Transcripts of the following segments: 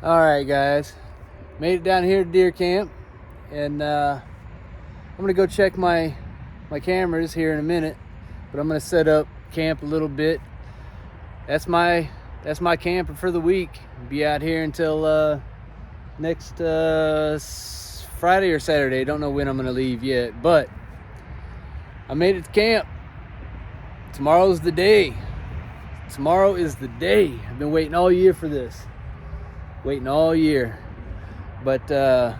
All right, guys, made it down here to deer camp, and I'm gonna go check my cameras here in a minute, but I'm gonna set up camp a little bit. That's my camper for the week. Be out here until next Friday or Saturday. Don't know when I'm gonna leave yet, but I made it to camp. Tomorrow's the day. Tomorrow is the day. I've been waiting all year for this. Waiting all year. But I'm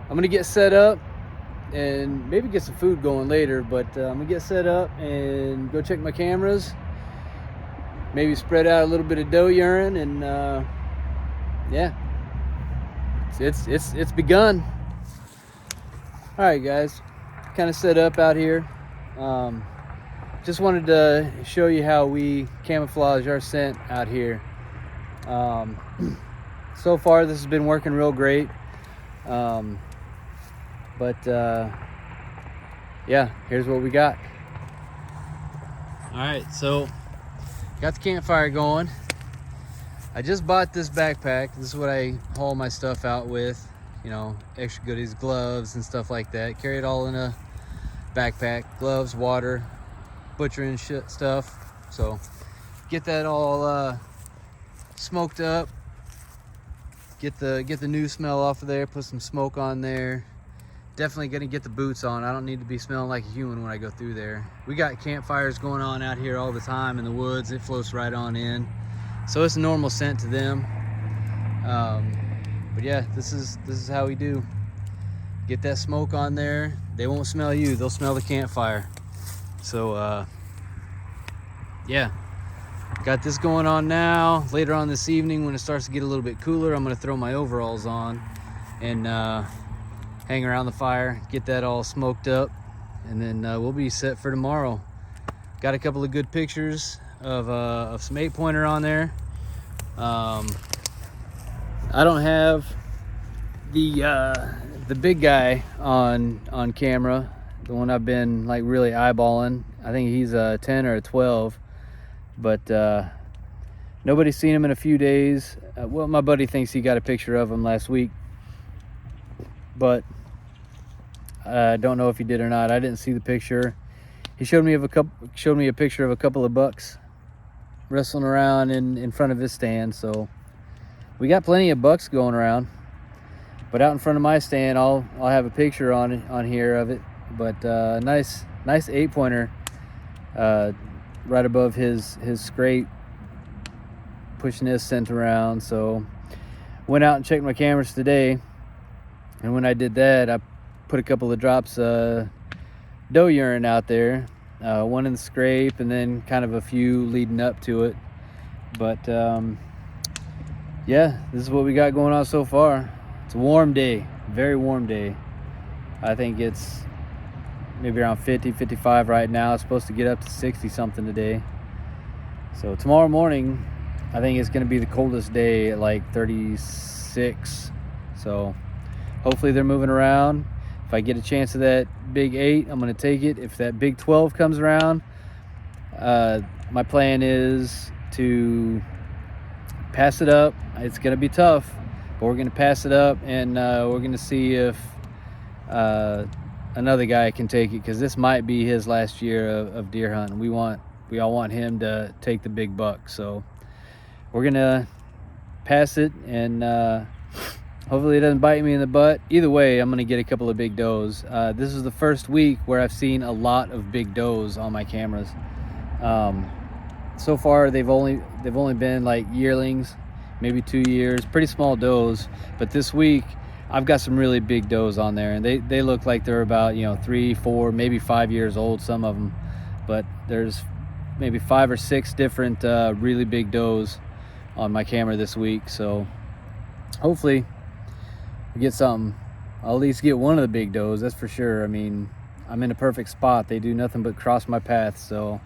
gonna get set up and maybe get some food going later, but I'm gonna get set up and go check my cameras, maybe spread out a little bit of doe urine, and yeah, it's begun. All right, guys, kind of set up out here. Just wanted to show you how we camouflage our scent out here. So far this has been working real great, yeah, here's what we got. All right, so got the campfire going. I just bought this backpack. This is what I haul my stuff out with, you know, extra goodies, gloves and stuff like that. Carry it all in a backpack, gloves, water, butchering shit stuff. So get that all smoked up. Get the new smell off of there, put some smoke on there. Definitely gonna get the boots on. I don't need to be smelling like a human when I go through there. We got campfires going on out here all the time in the woods. It floats right on in. So it's a normal scent to them. But yeah, this is how we do. Get that smoke on there. They won't smell you, they'll smell the campfire. So yeah. Got this going on now. Later on this evening, when it starts to get a little bit cooler, I'm gonna throw my overalls on and hang around the fire, get that all smoked up, and then we'll be set for tomorrow. Got a couple of good pictures of some 8-pointer on there. I don't have the big guy on camera, the one I've been like really eyeballing. I think he's a 10 or a 12. But nobody's seen him in a few days. Well, my buddy thinks he got a picture of him last week, but I don't know if he did or not. I didn't see the picture. He showed me a picture of a couple of bucks wrestling around in front of his stand. So we got plenty of bucks going around, but out in front of my stand, I'll have a picture on here of it. But nice 8-pointer. Right above his scrape, pushing his scent around. So went out and checked my cameras today, and when I did that, I put a couple of drops of doe urine out there, one in the scrape and then kind of a few leading up to it. But yeah, this is what we got going on so far. It's a warm day, very warm day. I think it's maybe around 50, 55 right now. It's supposed to get up to 60 something today. So tomorrow morning, I think it's going to be the coldest day at like 36. So hopefully they're moving around. If I get a chance of that big 8, I'm going to take it. If that big 12 comes around, my plan is to pass it up. It's going to be tough, but we're going to pass it up, and we're going to see if another guy can take it, because this might be his last year of deer hunting. We all want him to take the big buck, so we're gonna pass it, and hopefully it doesn't bite me in the butt. Either way, I'm gonna get a couple of big does. This is the first week where I've seen a lot of big does on my cameras. So far they've only been like yearlings, maybe 2 years, pretty small does. But this week I've got some really big does on there, and they look like they're about 3, 4, maybe 5 years old, some of them. But there's maybe 5 or 6 different really big does on my camera this week. So hopefully we get something. I'll at least get one of the big does, that's for sure. I mean, I'm in a perfect spot. They do nothing but cross my path, so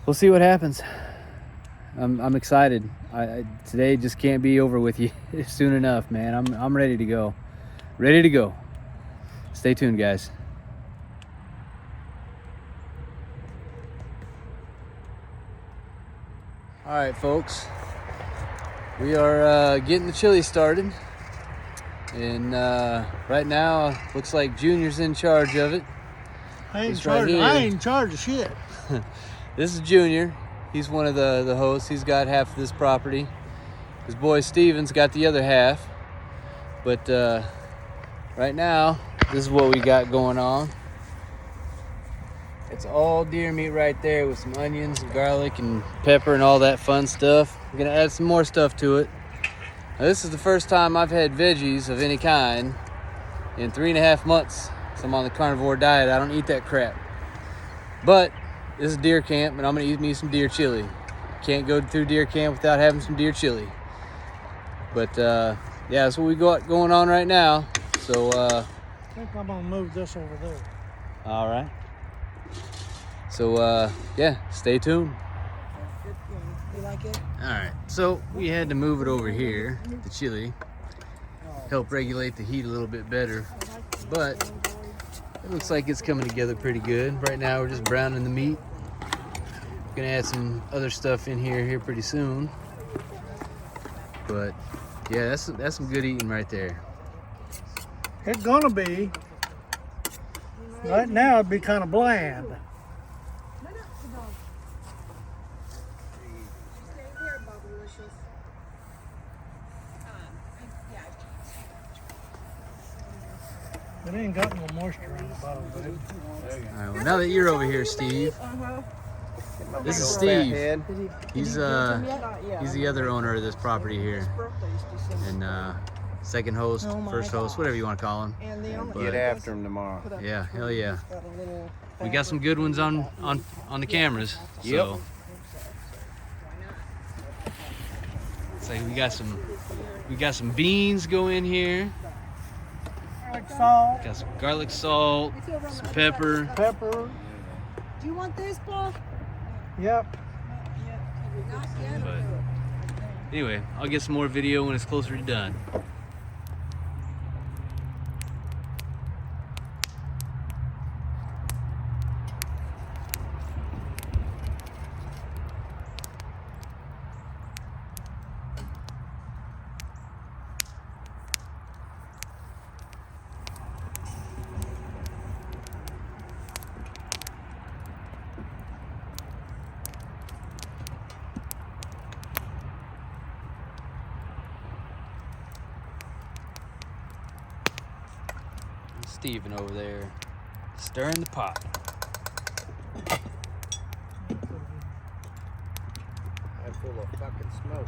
we'll see what happens. I'm excited. Today just can't be over with you soon enough, man. I'm ready to go. Ready to go. Stay tuned, guys. All right, folks. We are getting the chili started, and right now looks like Junior's in charge of it. I ain't in charge of shit. This is Junior. He's one of the hosts. He's got half of this property. His boy Steven's got the other half. But right now, this is what we got going on. It's all deer meat right there with some onions and garlic and pepper and all that fun stuff. I'm gonna add some more stuff to it. Now, this is the first time I've had veggies of any kind in 3.5 months. So I'm on the carnivore diet. I don't eat that crap. But this is deer camp, and I'm gonna eat me some deer chili. Can't go through deer camp without having some deer chili. But yeah, that's what we got going on right now. So I think I'm gonna move this over there. all right. So yeah, stay tuned. You like it? All right, so we had to move it over here, the chili, help regulate the heat a little bit better, but it looks like it's coming together pretty good. Right now we're just browning the meat. Gonna add some other stuff in here pretty soon. But yeah, that's some good eating right there. It's gonna be. Right now it'd be kind of bland. It ain't got no moisture on the bottom of it. All right, well, now that you're over here, Steve, this is Steve. He's the other owner of this property here, and second host, first host, whatever you want to call him. Get after him tomorrow. Yeah, hell yeah. We got some good ones on the cameras. So it's like we got some beans go in here. Garlic salt. Got some garlic salt, some pepper. Pepper. Do you want this, Paul? Yep. But anyway, I'll get some more video when it's closer to done. Steven over there stirring the pot. I'm full of fucking smoke.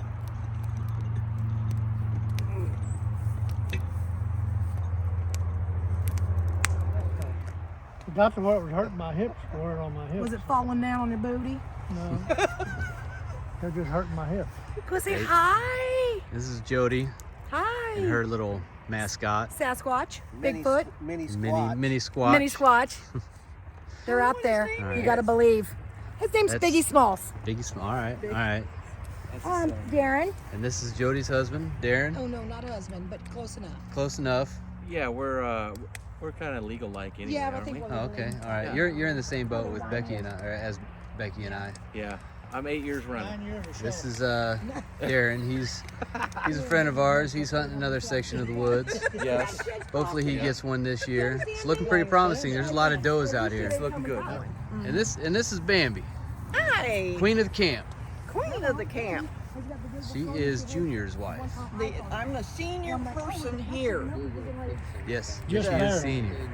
I got to where it was hurting my hips, wore it on my hips. Was it falling down on your booty? No. They're just hurting my hips. Go say hi. This is Jody Hi. and her little mascot, Sasquatch, Bigfoot, Mini squat. mini squatch. Mini Squatch. They're out there. All right. You gotta believe. His name's That's- Biggie Smalls. Biggie Small. All right, all right. Darren. And this is Jody's husband, Darren. Oh no, not husband, but close enough. Close enough. Yeah, we're kind of legal like anyway. Yeah, I aren't think we? we're- Oh, okay, all right. Yeah. You're in the same boat with Becky and I, or as Becky and I. Yeah, I'm 8 years running. 9 years or so. This is Darren. He's a friend of ours. He's hunting another section of the woods. Yes, Hopefully he gets one this year. It's looking pretty promising. There's a lot of does out here. it's looking good. And this is Bambi, Hi, queen of the camp. queen of the camp. She is Junior's wife. I'm the senior person here, Yes, Just she is married. senior.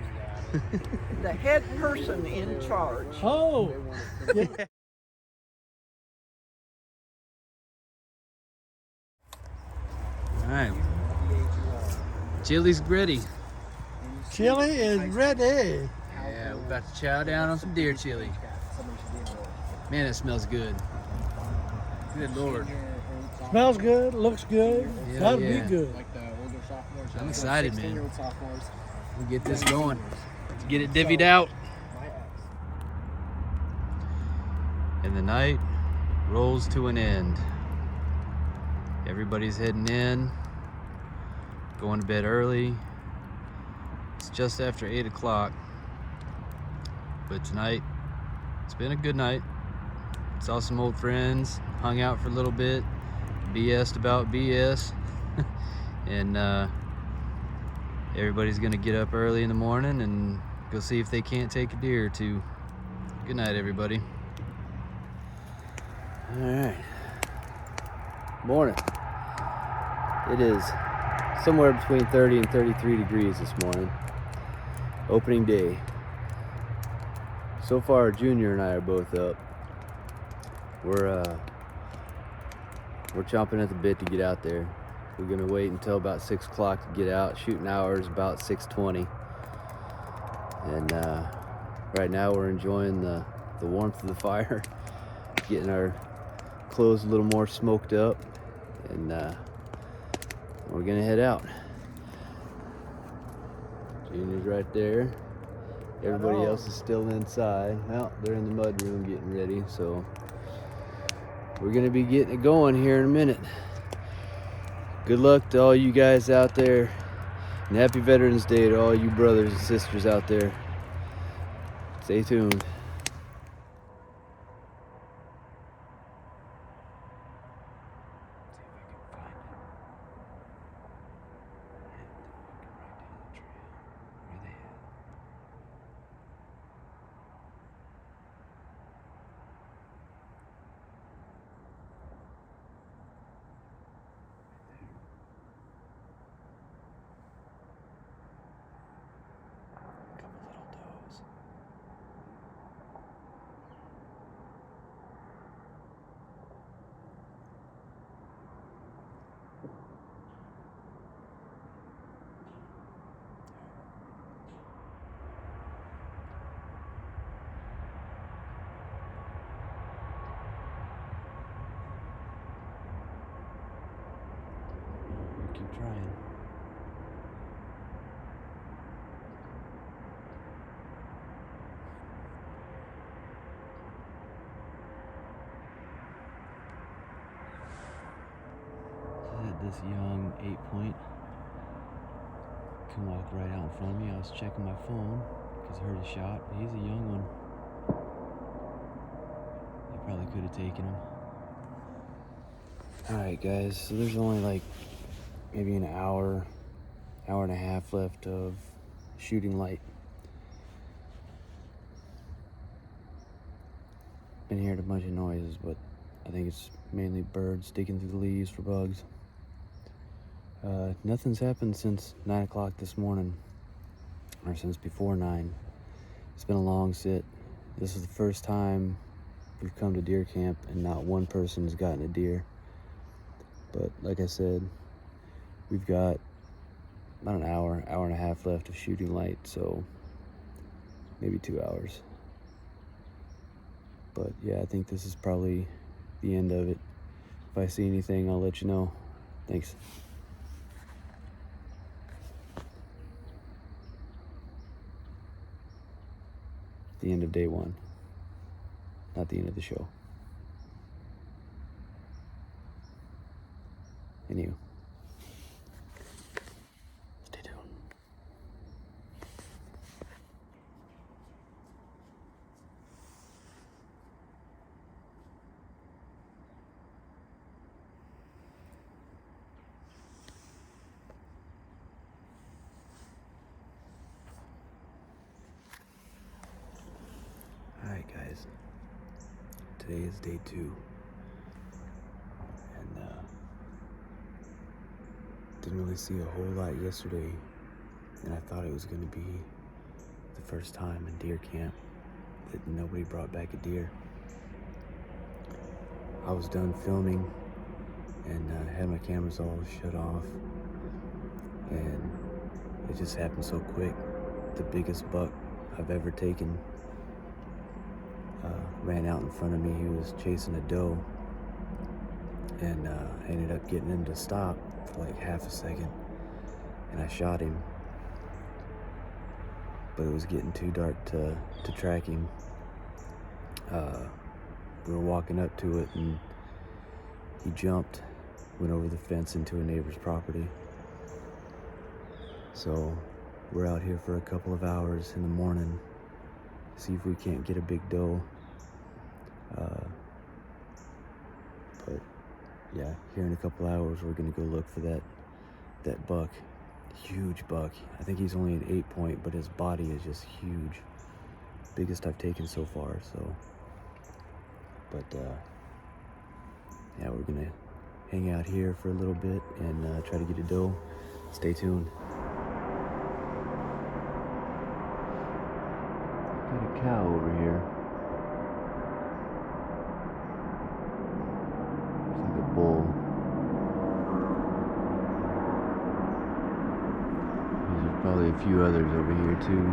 the head person in charge. Oh. All right. Chili's ready. Chili is ready. Yeah, we're about to chow down on some deer chili. Man, it smells good. Good Lord. Smells good, looks good. Yeah, That'll yeah. be good. I'm excited, man. We'll get this going. Let's get it divvied out. And the night rolls to an end. Everybody's heading in, going to bed early. It's just after 8 o'clock. But tonight, it's been a good night. Saw some old friends, hung out for a little bit, BS'd about BS. And everybody's gonna get up early in the morning and go see if they can't take a deer or two. Good night, everybody. All right. Morning. It is somewhere between 30 and 33 degrees this morning. Opening day. So far, Junior and I are both up. We're chomping at the bit to get out there. We're gonna wait until about 6 o'clock to get out. Shooting hours about 6:20. And right now we're enjoying the warmth of the fire, getting our clothes a little more smoked up, and we're gonna head out. Junior's right there. Everybody else is still inside. Well, they're in the mud room getting ready, so we're gonna be getting it going here in a minute. Good luck to all you guys out there, and happy Veterans Day to all you brothers and sisters out there. Stay tuned. Keep trying. This young 8-point can walk right out in front of me. I was checking my phone because I heard a shot. He's a young one. I probably could have taken him. Alright guys, so there's only like maybe an hour and a half left of shooting light. Been hearing a bunch of noises, but I think it's mainly birds digging through the leaves for bugs. Nothing's happened since 9 o'clock this morning, or since before 9. It's been a long sit. This is the first time we've come to deer camp and not one person has gotten a deer. But like I said, we've got about an hour and a half left of shooting light, so maybe 2 hours. But yeah, I think this is probably the end of it. If I see anything, I'll let you know. Thanks. The end of day one, not the end of the show. And you. Stay tuned. Alright guys, today is day 2, and didn't really see a whole lot yesterday, and I thought it was going to be the first time in deer camp that nobody brought back a deer. I was done filming and had my cameras all shut off, and it just happened so quick. The biggest buck I've ever taken ran out in front of me. He was chasing a doe, and I ended up getting him to stop for like half a second, and I shot him, but it was getting too dark to track him. We were walking up to it, and he jumped, went over the fence into a neighbor's property. So we're out here for a couple of hours in the morning, see if we can't get a big doe. But yeah, here in a couple hours, we're gonna go look for that buck. Huge buck. I think he's only an 8-point, but his body is just huge. Biggest I've taken so far, so. But yeah, we're gonna hang out here for a little bit and try to get a doe. Stay tuned. Got a cow over here. Looks like a bull. There's probably a few others over here too.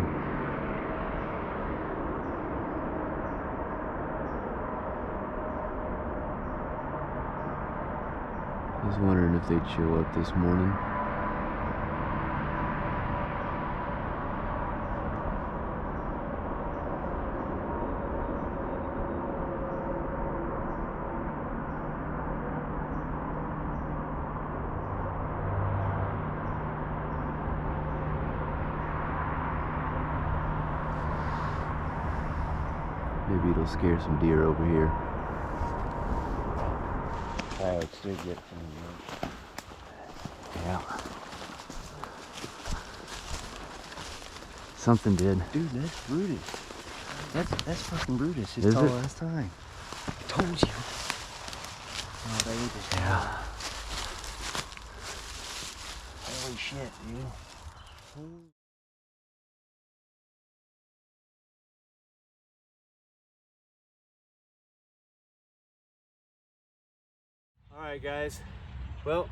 I was wondering if they'd show up this morning. Maybe it'll scare some deer over here. Coyotes did get some. Yeah. Something did. Dude, that's Brutus. That's fucking Brutus. His Is tall it? last time. I told you. Oh, they ate this cow. Yeah. Holy shit, dude. Alright guys, well,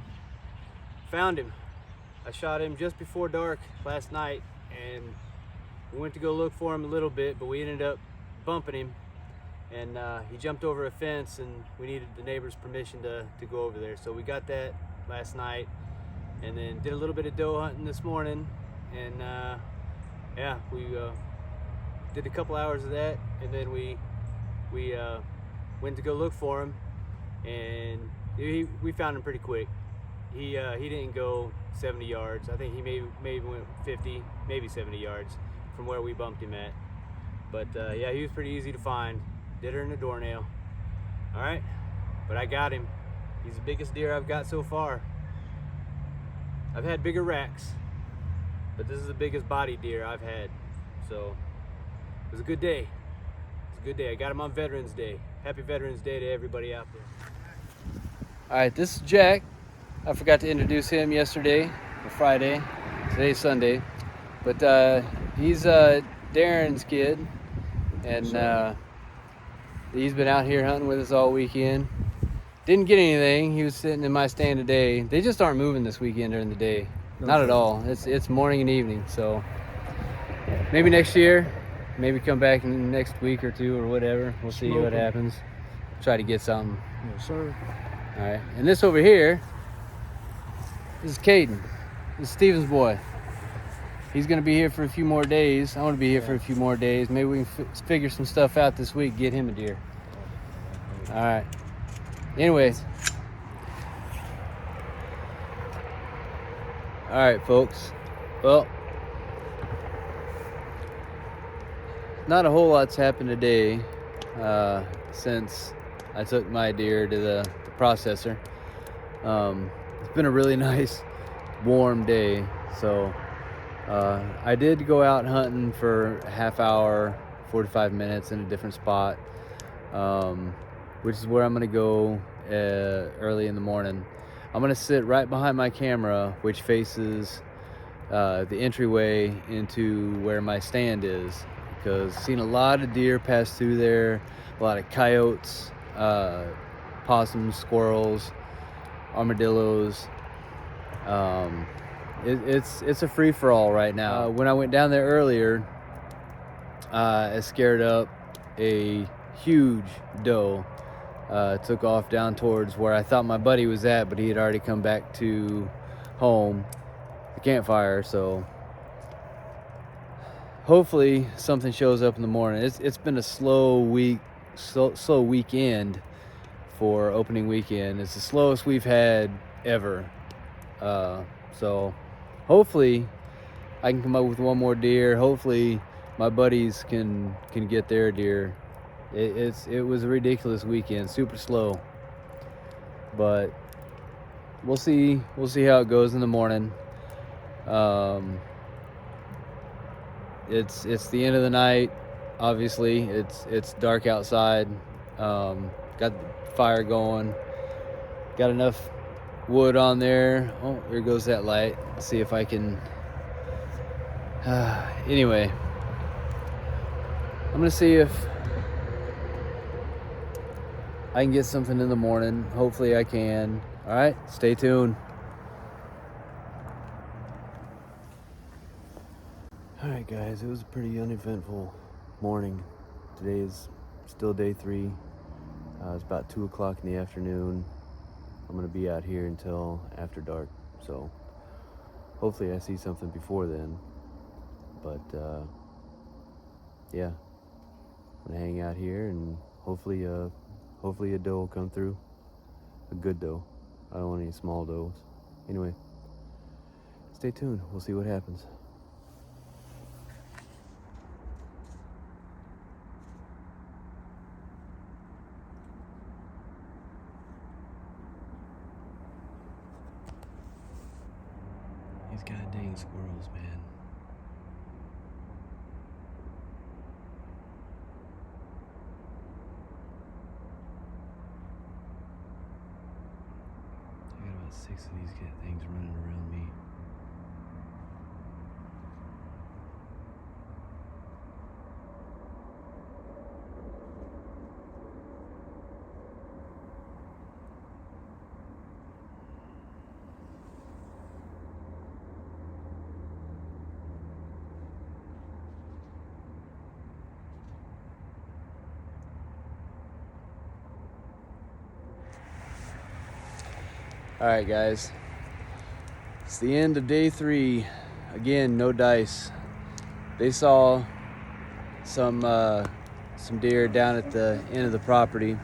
found him. I shot him just before dark last night and we went to go look for him a little bit, but we ended up bumping him and he jumped over a fence and we needed the neighbor's permission to go over there. So we got that last night and then did a little bit of doe hunting this morning and yeah, we did a couple hours of that and then we went to go look for him and we found him pretty quick. He didn't go 70 yards. I think he maybe went 50, maybe 70 yards from where we bumped him at. But yeah, he was pretty easy to find. Did her in a doornail. All right, but I got him. He's the biggest deer I've got so far. I've had bigger racks, but this is the biggest body deer I've had. So it was a good day. It's a good day. I got him on Veterans Day. Happy Veterans Day to everybody out there. All right, this is Jack. I forgot to introduce him yesterday, or Friday. Today's Sunday. But he's Darren's kid. And he's been out here hunting with us all weekend. Didn't get anything. He was sitting in my stand today. They just aren't moving this weekend during the day. Not at all. It's morning and evening. So maybe next year, maybe come back in the next week or two or whatever. We'll see what happens. Try to get something. Yes, sir. All right, and this over here, this is Caden. This is Steven's boy. He's gonna be here for a few more days. I wanna be here for a few more days. Maybe we can figure some stuff out this week, get him a deer. All right. Anyways. All right, folks. Well, not a whole lot's happened today since I took my deer to the processor. It's been a really nice warm day, so I did go out hunting for a half hour, 45 minutes in a different spot, which is where I'm gonna go early in the morning. I'm gonna sit right behind my camera, which faces the entryway into where my stand is, because I've seen a lot of deer pass through there, a lot of coyotes, possums, squirrels, armadillos. It's a free-for-all right now. When I went down there earlier, I scared up a huge doe. Took off down towards where I thought my buddy was at, but he had already come back to home, the campfire. So hopefully something shows up in the morning. It's been a slow weekend for opening weekend. It's the slowest we've had ever. So hopefully I can come up with one more deer. Hopefully my buddies can get their deer. It was a ridiculous weekend, super slow. but we'll see how it goes in the morning. It's the end of the night. Obviously, it's dark outside. Got the fire going. Got enough wood on there. Oh, there goes that light. Let's see if I can. Anyway, I'm gonna see if I can get something in the morning. Hopefully, I can. All right, stay tuned. All right, guys, it was a pretty uneventful morning. Today is still day 3. It's about 2 o'clock in the afternoon. I'm gonna be out here until after dark, so hopefully I see something before then. But yeah, I'm gonna hang out here and hopefully a doe will come through. A good doe. I don't want any small does. Anyway, stay tuned. We'll see what happens. These goddamn squirrels, man. I got about 6 of these things running around me. All right, guys, it's the end of day 3. Again, no dice. They saw some deer down at the end of the property,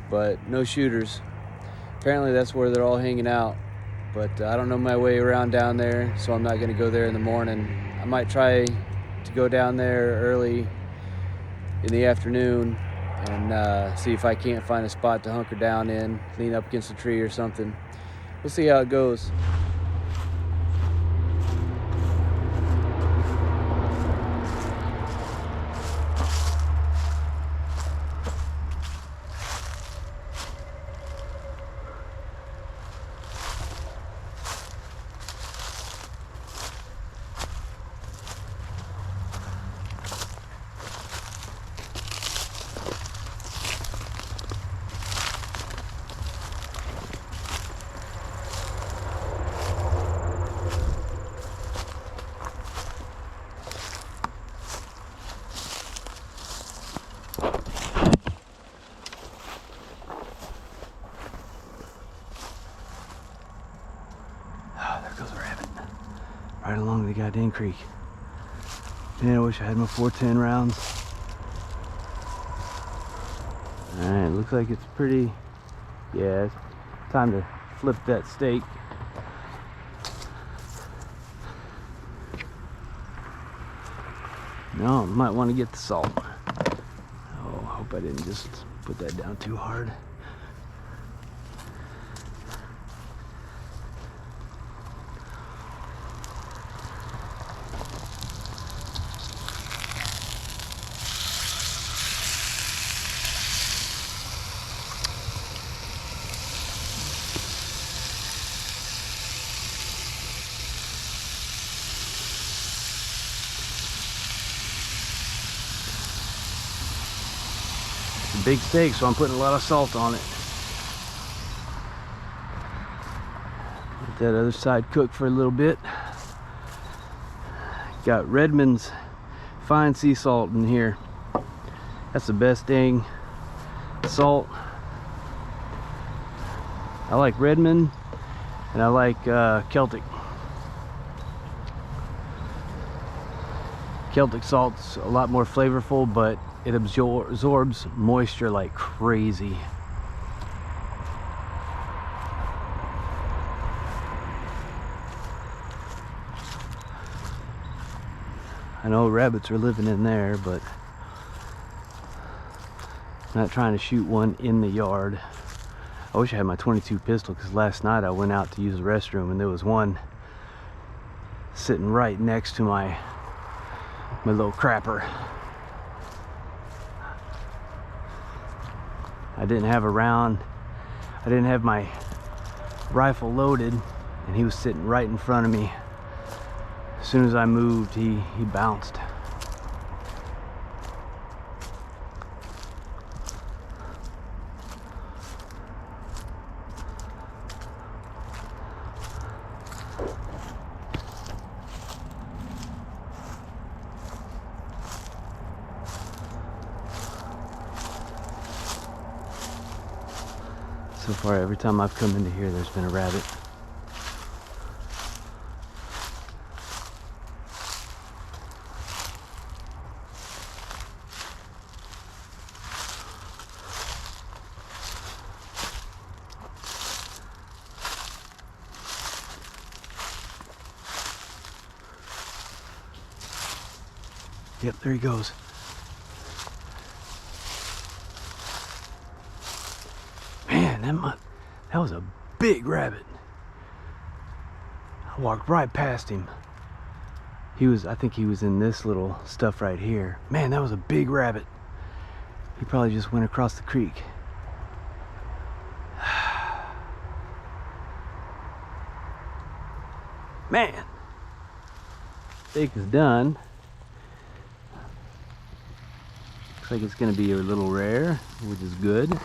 but no shooters. Apparently that's where they're all hanging out, but I don't know my way around down there, so I'm not gonna go there in the morning. I might try to go down there early in the afternoon and see if I can't find a spot to hunker down in, lean up against a tree or something. We'll see how it goes. Right along the goddamn creek. Man, I wish I had my 410 rounds. Alright, looks like it's pretty, yeah, it's time to flip that stake. No, might want to get the salt. Oh, I hope I didn't just put that down too hard. Big steak, so I'm putting a lot of salt on it. Let that other side cook for a little bit. Got Redmond's fine sea salt in here. That's the best dang salt. I like Redmond and I like Celtic. Celtic salt's a lot more flavorful, but it absorbs moisture like crazy. I know rabbits are living in there, but I'm not trying to shoot one in the yard. I wish I had my 22 pistol, because last night I went out to use the restroom and there was one sitting right next to my little crapper. I didn't have a round. I didn't have my rifle loaded, and he was sitting right in front of me. As soon as I moved, he bounced. So far, every time I've come into here, there's been a rabbit. Yep, there he goes. Man, that was a big rabbit. I walked right past him. I think he was in this little stuff right here. Man, that was a big rabbit. He probably just went across the creek. Man, steak is done. Looks like it's gonna be a little rare, which is good.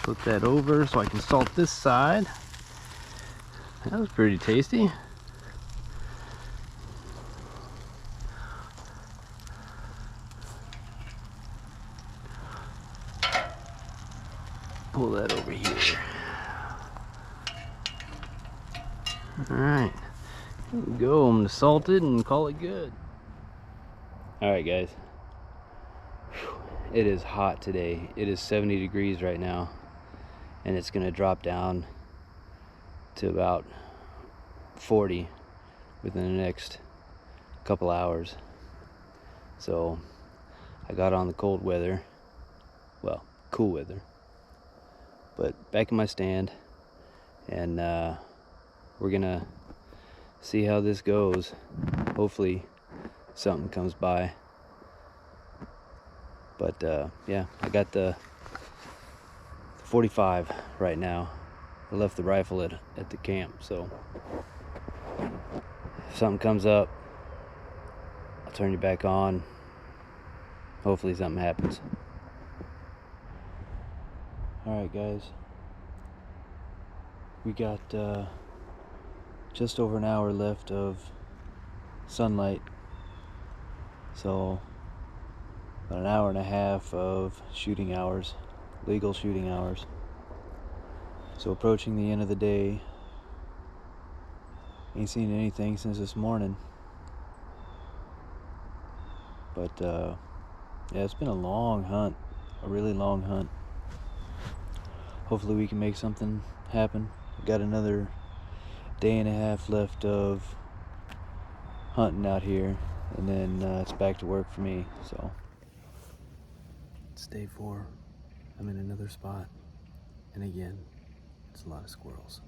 Flip that over so I can salt this side. That was pretty tasty. Pull that over here. Alright, here we go. I'm gonna salt it and call it good. Alright guys, it is hot today. It is 70 degrees right now, and it's gonna drop down to about 40 within the next couple hours. So I got on the cold weather, well, cool weather, but back in my stand, and we're gonna see how this goes. Hopefully something comes by. But yeah, I got the 45 right now. I left the rifle at the camp, so if something comes up, I'll turn you back on. Hopefully something happens. Alright guys, we got just over an hour left of sunlight, so about an hour and a half of shooting hours, legal shooting hours. So approaching the end of the day. Ain't seen anything since this morning, but yeah, it's been a long hunt, a really long hunt. Hopefully we can make something happen. Got another day and a half left of hunting out here, and then it's back to work for me. So it's day 4. I'm in another spot, and again, it's a lot of squirrels.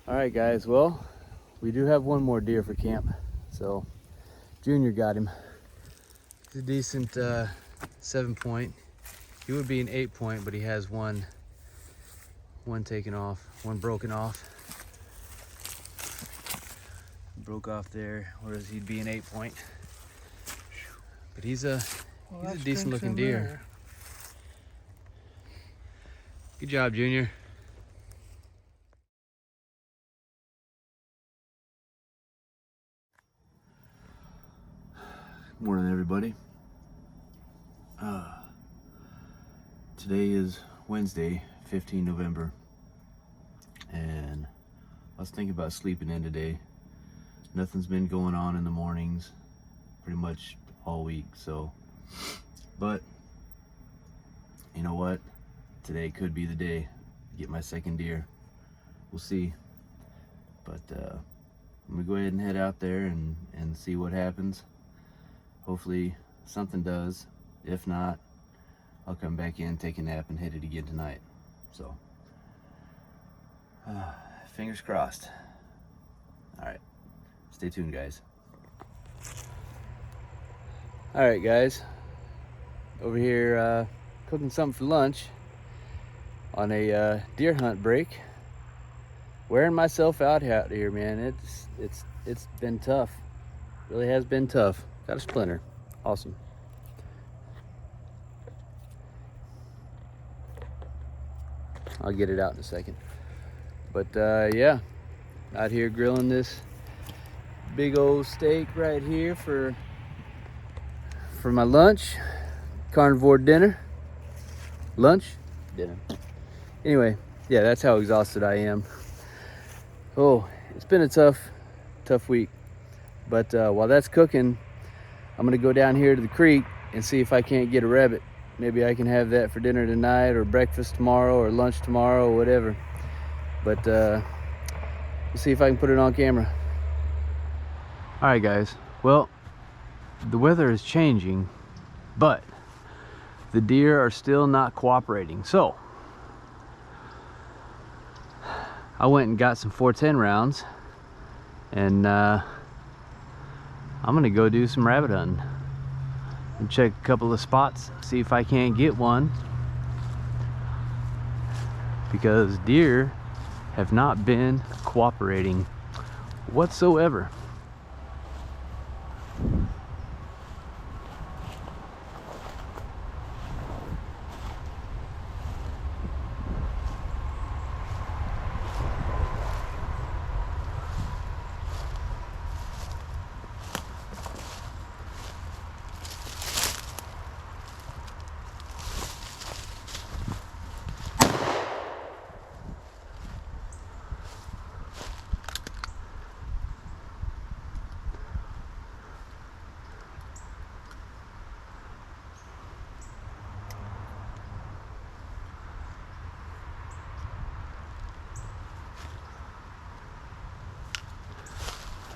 All right, guys. Well, we do have one more deer for camp. So Junior got him. He's a decent 7-point. He would be an 8-point, but he has one taken off, one broken off. Broke off there, whereas he'd be an 8-point. But he's a decent looking deer. There. Good job, Junior. Morning, everybody. Today is Wednesday, 15 November, and I was thinking about sleeping in today. Nothing's been going on in the mornings pretty much all week, so, but you know what? Today could be the day to get my second deer. We'll see. But I'm gonna go ahead and head out there and see what happens. Hopefully something does. If not, I'll come back in, take a nap, and hit it again tonight. So, fingers crossed. All right, stay tuned, guys. All right, guys. Over here cooking something for lunch on a deer hunt break. Wearing myself out here, man. It's been tough. Really has been tough. Got a splinter. Awesome. I'll get it out in a second. But yeah, out here grilling this big old steak right here for my lunch. Carnivore dinner. Lunch? Dinner. Anyway, yeah, that's how exhausted I am. Oh, it's been a tough week. But while that's cooking, I'm gonna go down here to the creek and see if I can't get a rabbit. Maybe I can have that for dinner tonight, or breakfast tomorrow, or lunch tomorrow, or whatever. But we'll see if I can put it on camera. All right, guys. Well, the weather is changing, but the deer are still not cooperating. So I went and got some 410 rounds, and I'm gonna go do some rabbit hunting and check a couple of spots, see if I can't get one, because deer have not been cooperating whatsoever.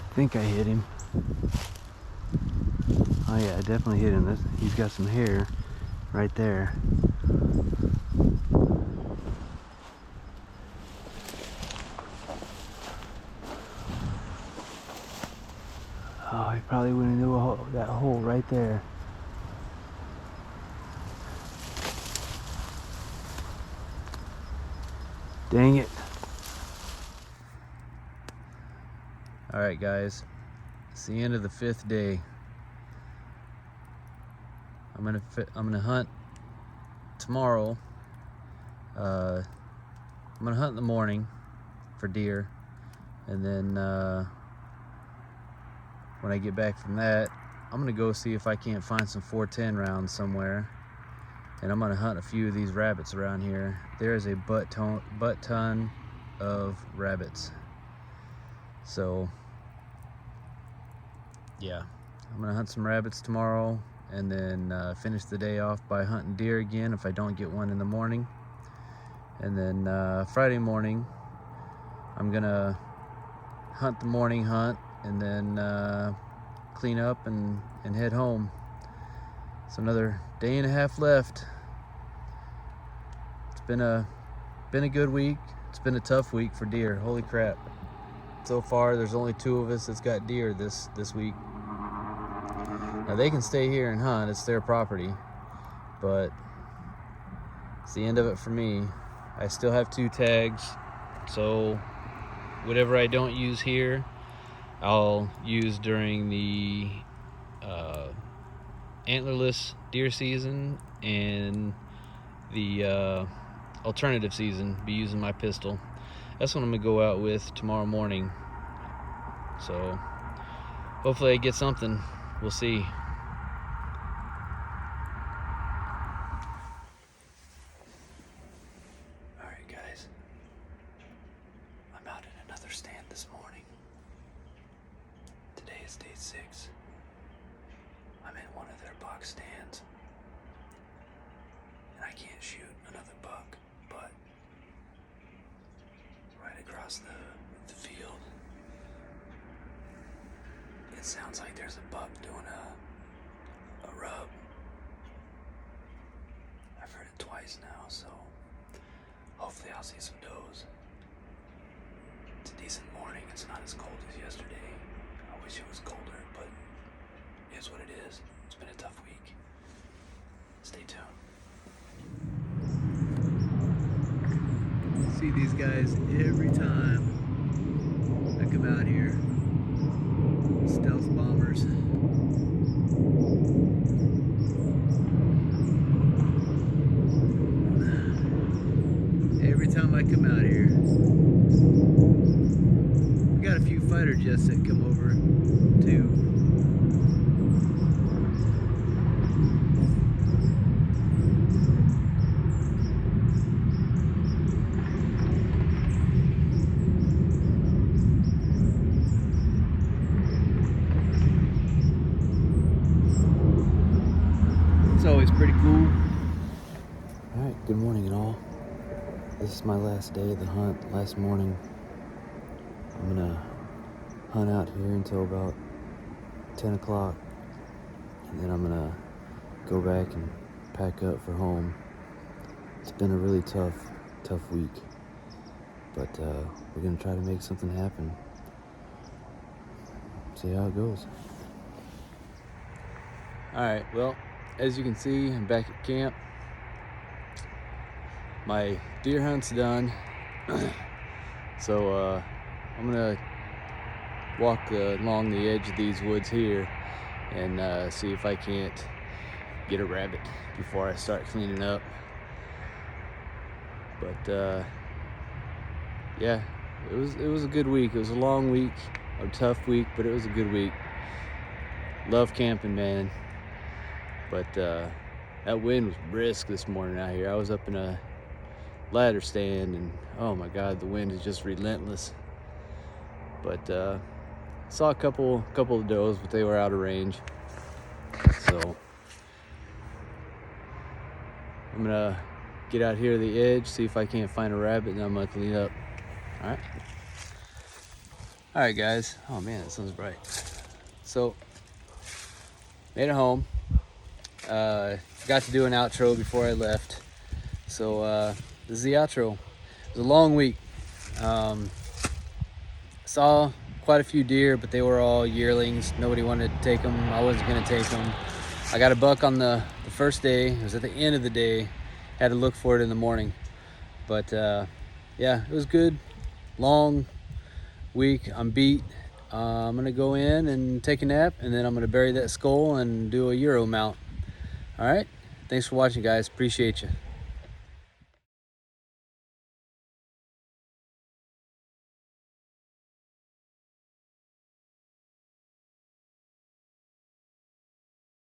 I think I hit him. Oh yeah, I definitely hit him. He's got some hair right there. Oh, he probably went into that hole right there. Dang it. All right, guys, it's the end of the 5th day. I'm gonna hunt tomorrow. I'm gonna hunt in the morning for deer, and then when I get back from that, I'm gonna go see if I can't find some 410 rounds somewhere, and I'm gonna hunt a few of these rabbits around here. There is a butt ton of rabbits. So yeah, I'm gonna hunt some rabbits tomorrow, and then finish the day off by hunting deer again if I don't get one in the morning. And then Friday morning, I'm gonna hunt the morning hunt, and then clean up and head home. It's another day and a half left. It's been a good week. It's been a tough week for deer. Holy crap. So far, there's only 2 of us that's got deer this week. Now they can stay here and hunt, it's their property, but it's the end of it for me. I still have 2 tags, so whatever I don't use here, I'll use during the antlerless deer season and the alternative season, be using my pistol. That's what I'm gonna go out with tomorrow morning. So hopefully I get something. We'll see. All right, guys. I'm out in another stand this morning. Today is day 6. I'm in one of their box stands. And I can't shoot another buck, but right across the field, it sounds like there's a buck doing a rub. I've heard it twice now, so hopefully I'll see some does. It's a decent morning. It's not as cold as yesterday. I wish it was colder, but it is what it is. It's been a tough week. Stay tuned. See these guys every time I come out here. Stealth bombers. Every time I come out here. We got a few fighter jets that come over too. It's always pretty cool. Alright, good morning and all. This is my last day of the hunt, last morning. I'm gonna hunt out here until about 10 o'clock. And then I'm gonna go back and pack up for home. It's been a really tough week. But we're gonna try to make something happen. See how it goes. Alright, well, as you can see, I'm back at camp. My deer hunt's done. So I'm gonna walk along the edge of these woods here and see if I can't get a rabbit before I start cleaning up. But yeah, it was a good week. It was a long week, a tough week, but it was a good week. Love camping, man. But that wind was brisk this morning out here. I was up in a ladder stand and oh my god, the wind is just relentless. But saw a couple of does, but they were out of range. So I'm gonna get out here to the edge, see if I can't find a rabbit, and then I'm gonna clean up. All right guys. Oh man, that sun's bright. So made it home. Got to do an outro before I left. So this is the outro. It was a long week. Saw quite a few deer, but they were all yearlings. Nobody wanted to take them. I wasn't gonna take them. I got a buck on the first day. It was at the end of the day. Had to look for it in the morning. But yeah, it was good. Long week. I'm beat. I'm gonna go in and take a nap, and then I'm gonna bury that skull and do a Euro mount. All right, thanks for watching, guys. Appreciate you.